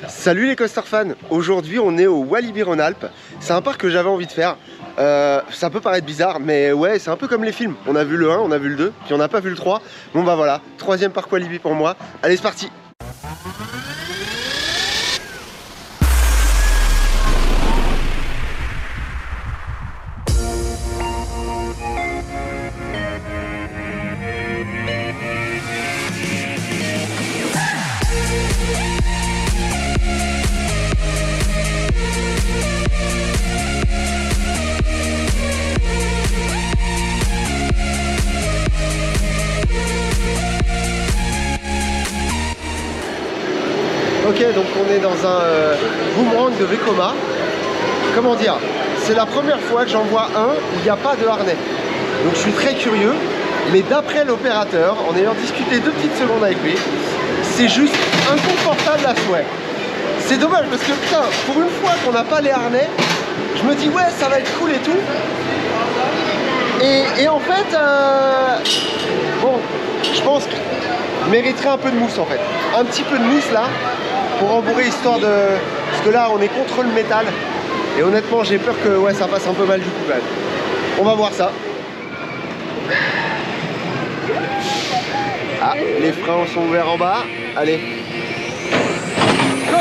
Salut les coaster fans, aujourd'hui on est au Walibi Rhône-Alpes. C'est un parc que j'avais envie de faire. Ça peut paraître bizarre, mais ouais, c'est un peu comme les films. On a vu le 1, on a vu le 2, puis on n'a pas vu le 3. Bon bah voilà, troisième parc Walibi pour moi. Allez, c'est parti. Ok, donc on est dans un boomerang de Vekoma. Comment dire, c'est la première fois que j'en vois un où il n'y a pas de harnais. Donc je suis très curieux, mais d'après l'opérateur, en ayant discuté 2 petites secondes avec lui, c'est juste inconfortable à souhait. C'est dommage parce que putain, pour une fois qu'on n'a pas les harnais, je me dis ouais, ça va être cool et tout. Et en fait, bon, je pense qu'il mériterait un peu de mousse en fait. Un petit peu de mousse là, pour rembourrer, histoire de... Parce que là, on est contre le métal. Et honnêtement, j'ai peur que ouais, ça fasse un peu mal du coup quand même. On va voir ça. Ah, les freins sont ouverts en bas. Allez. Go!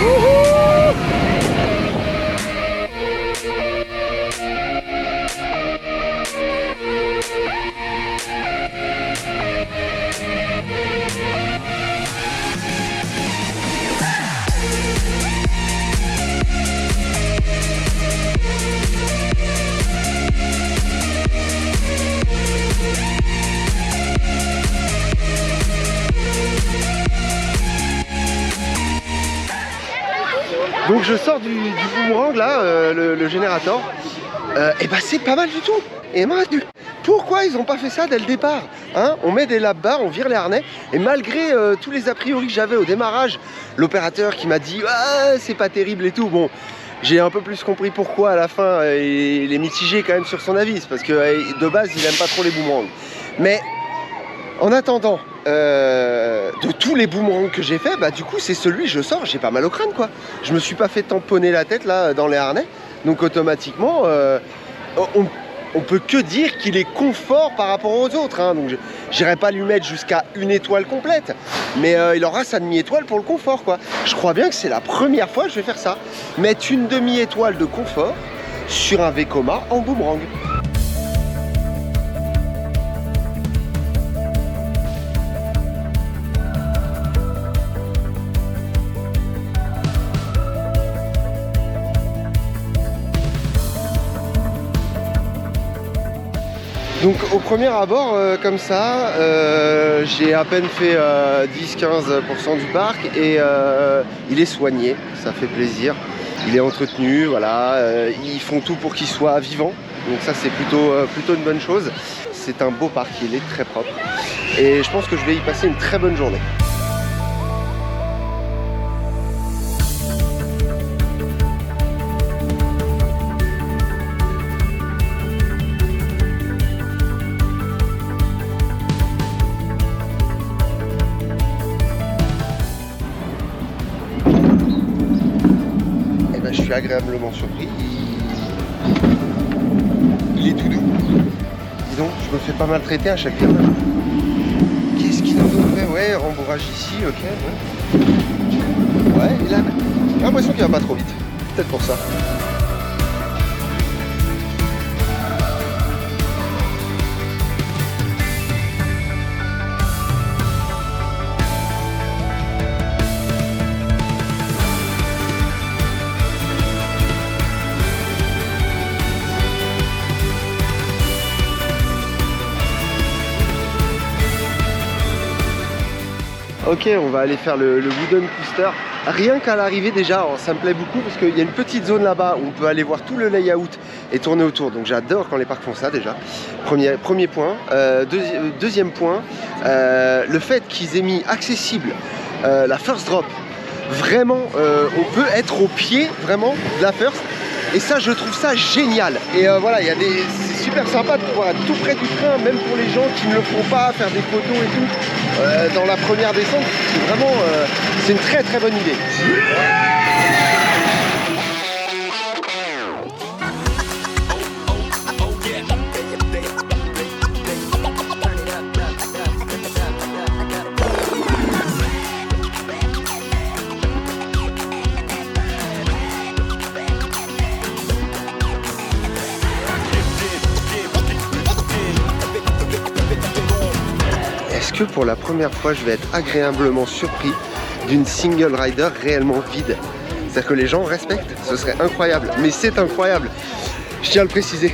Wouhou! Donc je sors du boomerang là, le générateur, et bah c'est pas mal du tout. Et moi, pourquoi ils ont pas fait ça dès le départ hein? On met des lap bars, on vire les harnais, et malgré tous les a priori que j'avais au démarrage, l'opérateur qui m'a dit ah, c'est pas terrible et tout, bon, j'ai un peu plus compris pourquoi à la fin, il est mitigé quand même sur son avis, parce que de base il aime pas trop les boomerangs. Mais en attendant, de tous les boomerangs que j'ai fait, bah du coup c'est celui je sors, j'ai pas mal au crâne quoi. Je me suis pas fait tamponner la tête là dans les harnais, donc automatiquement on peut que dire qu'il est confort par rapport aux autres hein. Donc j'irai pas lui mettre jusqu'à 1 étoile complète, mais il aura sa demi-étoile pour le confort quoi. Je crois bien que c'est la première fois que je vais faire ça, mettre une demi-étoile de confort sur un Vekoma en boomerang. Donc au premier abord, comme ça, j'ai à peine fait 10-15% du parc et il est soigné, ça fait plaisir. Il est entretenu, voilà, ils font tout pour qu'il soit vivant, donc ça c'est plutôt une bonne chose. C'est un beau parc, il est très propre et je pense que je vais y passer une très bonne journée. Je suis agréablement surpris. Il est tout doux. Dis donc, je me fais pas maltraiter à chaque virage. Qu'est-ce qu'il nous fait? Ouais, rembourrage ici, ok. Ouais, il a l'impression qu'il va pas trop vite. Peut-être pour ça. Ok, on va aller faire le Wooden Coaster. Rien qu'à l'arrivée déjà, ça me plaît beaucoup parce qu'il y a une petite zone là-bas où on peut aller voir tout le layout et tourner autour. Donc j'adore quand les parcs font ça déjà. Premier point. Deuxième point, le fait qu'ils aient mis accessible la First Drop. Vraiment, on peut être au pied vraiment de la First. Et ça, je trouve ça génial. Et voilà, c'est super sympa de pouvoir être tout près du train, même pour les gens qui ne le font pas, faire des photos et tout. Dans la première descente, c'est vraiment C'est une très très bonne idée. Est-ce que pour la première fois, je vais être agréablement surpris d'une single rider réellement vide? C'est-à-dire que les gens respectent, ce serait incroyable, mais c'est incroyable, je tiens à le préciser.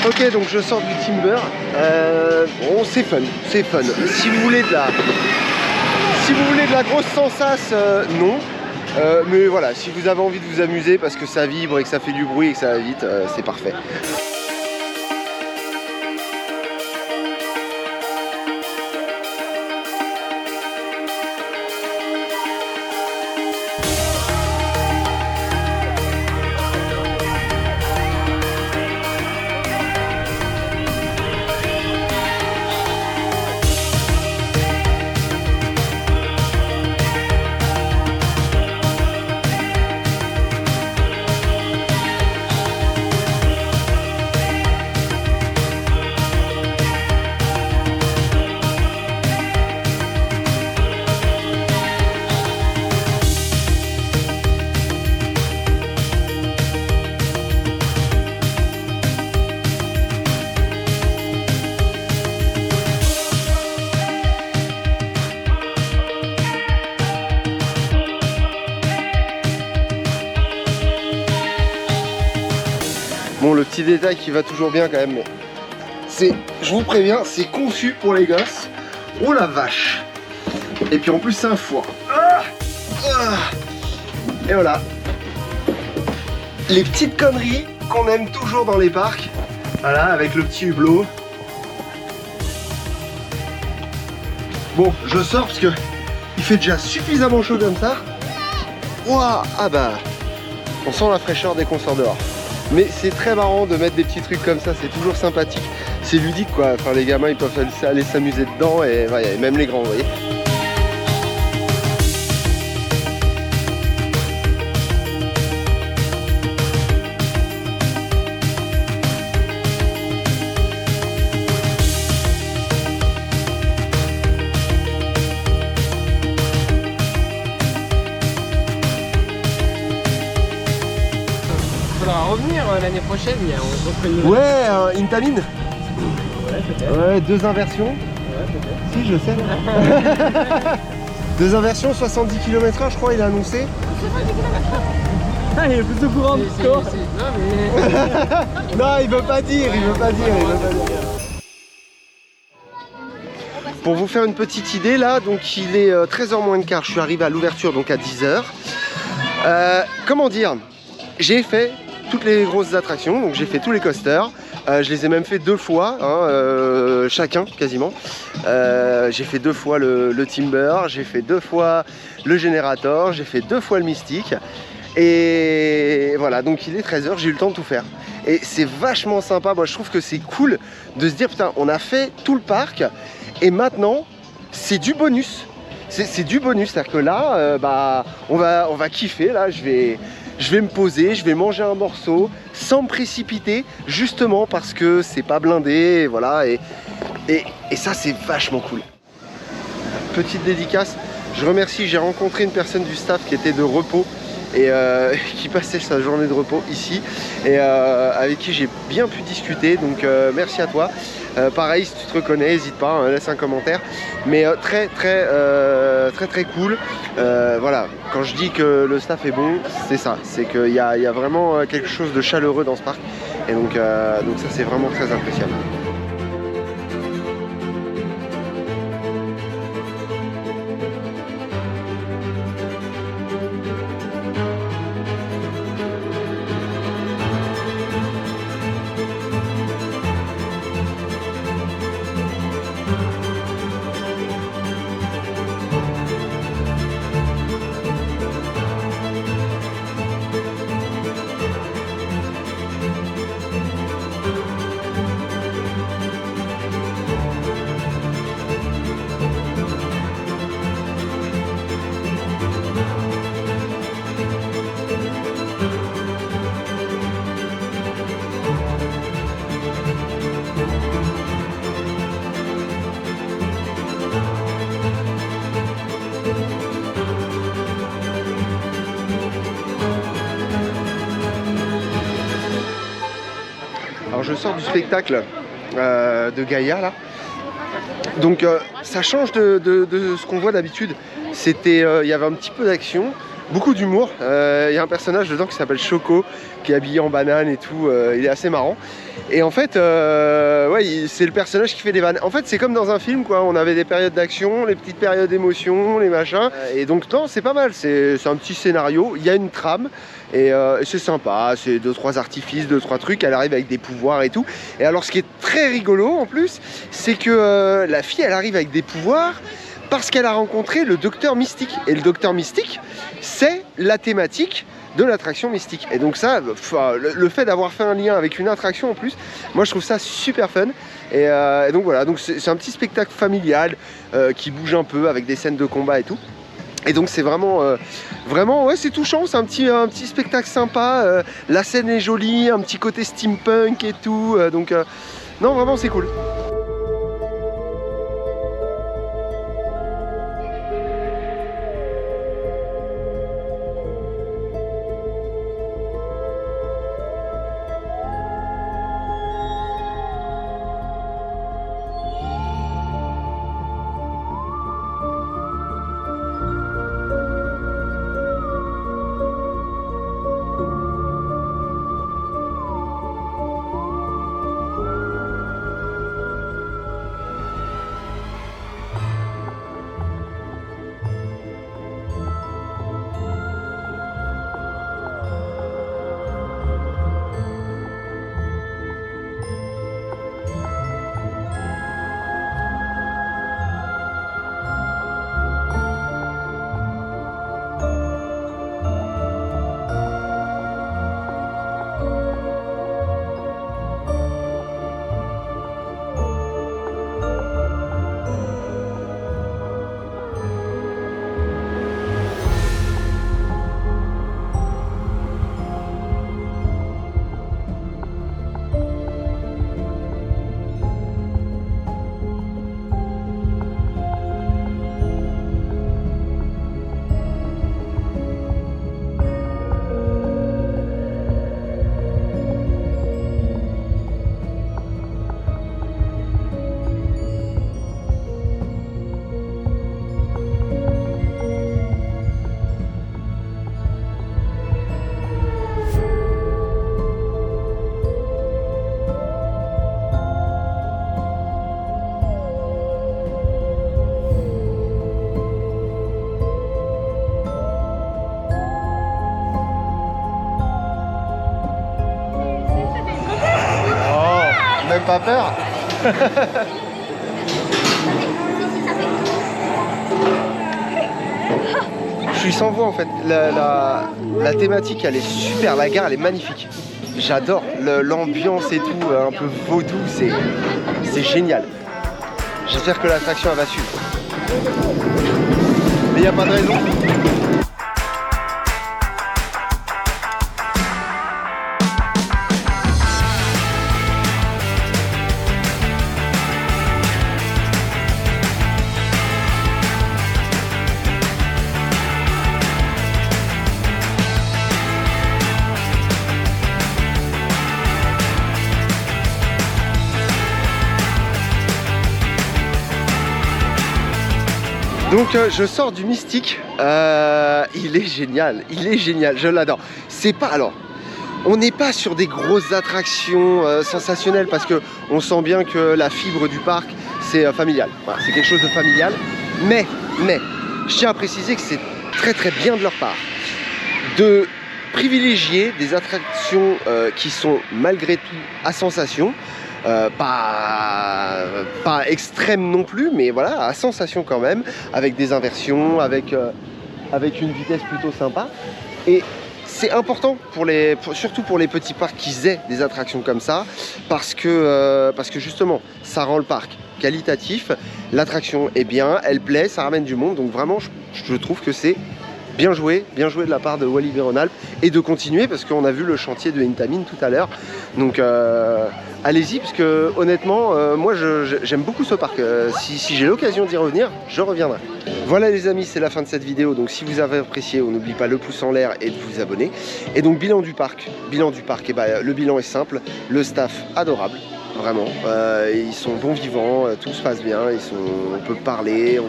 Ok, donc je sors du timber. Bon, c'est fun, c'est fun. Si vous voulez de la grosse sensace, non. Mais voilà, si vous avez envie de vous amuser parce que ça vibre et que ça fait du bruit et que ça va vite, c'est parfait. Bon, le petit détail qui va toujours bien quand même, mais c'est, je vous préviens, c'est conçu pour les gosses. Oh la vache! Et puis en plus c'est un four. Et voilà. Les petites conneries qu'on aime toujours dans les parcs. Voilà, avec le petit hublot. Bon, je sors parce que il fait déjà suffisamment chaud comme ça. Ouah, ah bah, on sent la fraîcheur dès qu'on sort dehors. Mais c'est très marrant de mettre des petits trucs comme ça, c'est toujours sympathique. C'est ludique quoi, enfin les gamins ils peuvent aller s'amuser dedans et, ouais, et même les grands, vous voyez. Revenir l'année prochaine, on reprend une nouvelle. Ouais, Intamin. Ouais, peut-être. Ouais, 2 inversions. Ouais, peut-être. Si, je sais. 2 inversions, 70 km/h, je crois, il a annoncé. 70 km/h. Ah, il est plus au courant du score. Non, mais... non, il veut pas dire, il veut pas dire, il veut pas dire. Pour vous faire une petite idée, là, donc il est 13h moins le quart, je suis arrivé à l'ouverture, donc à 10h. Comment dire? J'ai fait toutes les grosses attractions, donc j'ai fait tous les coasters, je les ai même fait 2 fois, hein, chacun quasiment. J'ai fait 2 fois le Timber, j'ai fait 2 fois le Generator, j'ai fait 2 fois le Mystique. Et voilà, donc il est 13h, j'ai eu le temps de tout faire. Et c'est vachement sympa, moi je trouve que c'est cool de se dire, putain, on a fait tout le parc, et maintenant, c'est du bonus. C'est du bonus, c'est-à-dire que là, bah, on va kiffer, là, je vais me poser, je vais manger un morceau sans me précipiter, justement parce que c'est pas blindé, voilà, et ça c'est vachement cool. Petite dédicace, je remercie, j'ai rencontré une personne du staff qui était de repos et qui passait sa journée de repos ici et avec qui j'ai bien pu discuter, donc merci à toi. Pareil, si tu te reconnais, n'hésite pas, hein, laisse un commentaire. Mais très cool. Voilà, quand je dis que le staff est bon, c'est ça. C'est qu'il y a vraiment quelque chose de chaleureux dans ce parc. Et donc ça, c'est vraiment très appréciable. je sors du spectacle de Gaïa là. Donc ça change de ce qu'on voit d'habitude. C'était, il y avait un petit peu d'action, beaucoup d'humour. Il y a un personnage dedans qui s'appelle Choco, qui est habillé en banane et tout. Il est assez marrant. Et en fait, ouais, c'est le personnage qui fait des vannes. En fait, c'est comme dans un film, quoi. On avait des périodes d'action, les petites périodes d'émotion, les machins. Et donc, non, c'est pas mal. C'est un petit scénario. Il y a une trame. Et c'est sympa. C'est 2-3 artifices, 2-3 trucs. Elle arrive avec des pouvoirs et tout. Et alors, ce qui est très rigolo, en plus, c'est que la fille, elle arrive avec des pouvoirs parce qu'elle a rencontré le docteur Mystique. Et le docteur Mystique, c'est la thématique de l'attraction Mystique. Et donc ça, le fait d'avoir fait un lien avec une attraction en plus, moi je trouve ça super fun. Et donc voilà, donc c'est un petit spectacle familial qui bouge un peu avec des scènes de combat et tout. Et donc c'est vraiment, vraiment, ouais, c'est touchant, c'est un petit spectacle sympa. La scène est jolie, un petit côté steampunk et tout. Donc non, vraiment c'est cool. Pas peur. Je suis sans voix en fait. La thématique elle est super, la gare elle est magnifique. J'adore l'ambiance et tout, un peu vaudou, c'est génial. J'espère que l'attraction elle va suivre. Mais il n'y a pas de raison. Donc je sors du Mystique, il est génial, je l'adore. C'est pas, alors, on n'est pas sur des grosses attractions sensationnelles parce que on sent bien que la fibre du parc c'est familial, voilà, c'est quelque chose de familial. Mais, je tiens à préciser que c'est très bien de leur part de privilégier des attractions qui sont malgré tout à sensation. Pas extrême non plus, mais voilà, à sensation quand même, avec des inversions, avec une vitesse plutôt sympa. Et c'est important, surtout pour les petits parcs qu'ils aient des attractions comme ça, parce que justement, ça rend le parc qualitatif, l'attraction est bien, elle plaît, ça ramène du monde, donc vraiment, je trouve que c'est bien joué de la part de Walibi Rhône-Alpes et de continuer parce qu'on a vu le chantier de Intamin tout à l'heure. Donc allez-y parce que honnêtement, moi j'aime beaucoup ce parc. Si j'ai l'occasion d'y revenir, je reviendrai. Voilà les amis, c'est la fin de cette vidéo. Donc si vous avez apprécié, on n'oublie pas le pouce en l'air et de vous abonner. Et donc bilan du parc, et ben, le bilan est simple, le staff adorable. Vraiment, ils sont bons vivants, tout se passe bien, on peut parler,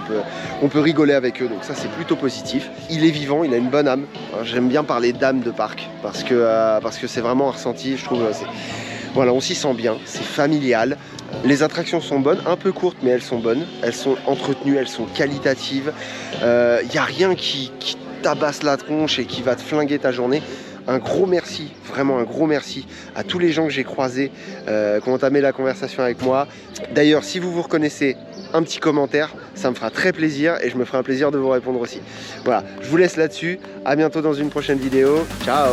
on peut rigoler avec eux, donc ça c'est plutôt positif. Il est vivant, il a une bonne âme. J'aime bien parler d'âme de parc parce que c'est vraiment un ressenti, je trouve. Voilà, on s'y sent bien, c'est familial. Les attractions sont bonnes, un peu courtes mais elles sont bonnes, elles sont entretenues, elles sont qualitatives. Il n'y a rien qui tabasse la tronche et qui va te flinguer ta journée. Un gros merci, vraiment un gros merci à tous les gens que j'ai croisés, qui ont entamé la conversation avec moi. D'ailleurs, si vous vous reconnaissez, un petit commentaire, ça me fera très plaisir et je me ferai un plaisir de vous répondre aussi. Voilà, je vous laisse là-dessus. À bientôt dans une prochaine vidéo. Ciao!